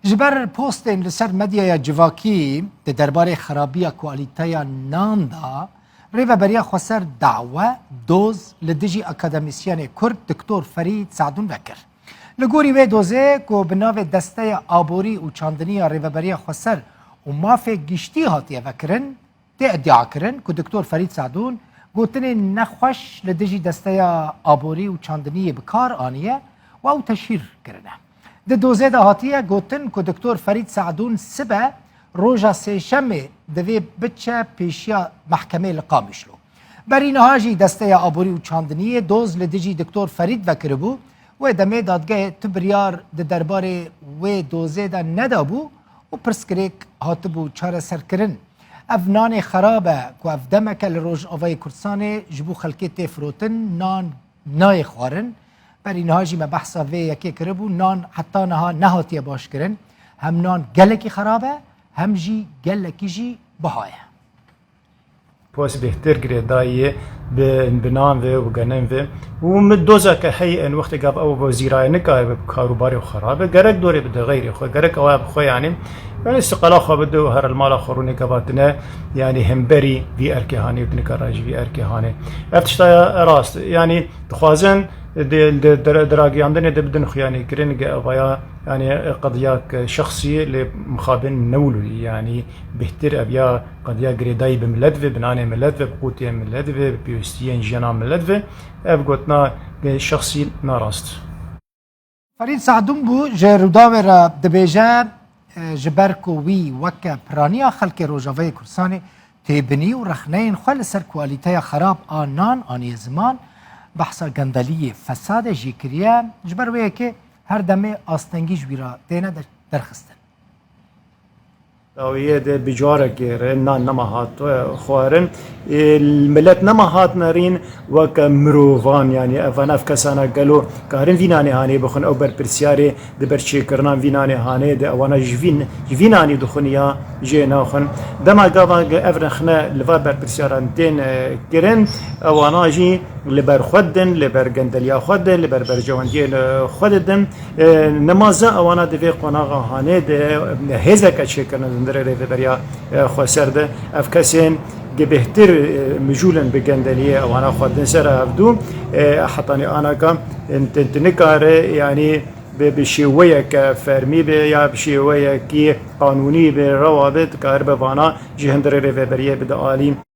جبر پوستین لسر مدیا جواکی ده درباره خرابی کوالیتیا نان دا ریو بریا خسر دعوه دوز لدیجی اکادمیسیان کرد دکتور فرید سعدون وکر لگوری وی دوزه که بناو دسته آبوری و چاندنی ریو بریا خسر و مافه گشتی هاتیه وکرن ده ادعا کرن که دکتور فرید سعدون گوتن نخوش لدیجی دسته آبوری و چاندنی بکار آنیه و او تشهیر کرنه ده دوزه ده هاتیه گوتن که دکتور فرید سعدون سبه روژا سیشمه دوی بچه پیشیا محکمه لقامشلو بری نهاجی دسته آبوری و چاندنی دوز لدیجی دکتور فرید وکر بو و دمه دادگاه تبریار ده درباره و دوزه ده ندابو و پرسکریک هاتبو چاره سر کرن افنان خرابه که اف دمک لروج آوای کرسانه جبو خلکی تفروتن نان نای خوارن بری نهاجی ما بحثا وی یکی کربو نان حتی نهاتیه باش کرن هم نان گلکی خرابه هم جی گلکی جی بهایه پوس بهتر گریداییه بنام و بگنم و مدوزه که هی وقتی قاب او وزیرای نکار بکاروباری خرابه گرک دوری بده غیری خو گرک او بخو يعني استقلال خو بده و هر المال خورونی کباتنه يعني همبري في اركهاني بنكراج في اركهاني افتشتا راست يعني تخوازن دراجياندن بدن خياني كرين ويا يعني قضية شخصية لمخابن نولي يعني بهتر أبيا قضية جريداي بملدفة بنانة ملدفة بقوتية ملدفة بيوستيين جنا ملدفة أبقتنا شخصي ناراست فرید سعدون بو جروداور دبیجه جبرکو وی وکه پرانیا خلک روجاوی کرسانی تیبنی و رخنین خل سر کوالیته خراب آنان آنی زمان بحثا گندلی فساد جیکریه جبر وی که هر دمه آستنگیش بیرا دینه درخستن اویه ده بجاره که نان نماهات خوارن الملت نماهات نارین و که مروفان یعنی افان افکسانا گلو کارن وینانی هانی بخون او بر پرسیاری ده برچه کرنان وینانی هانی ده اوانا جوینانی دخونیا جینا خون دما گاوا افرخنا لوا بر پرسیاران دین کرن اوانا جی لبر خودن لبر گندلیا خودن لبر برجواندی خودن نمازه اوانا ده قناغا هانی ده هزکا چه کرن در ریفبریا خسرده افکسین بهتر مجولا بجندليه او انا خدن سر هفدو حطاني انا كم انت نكار يعني بشويه كفرمي يا بشويه كي قانوني بروابط كهرباء جهندر ريفبريه بدا عالي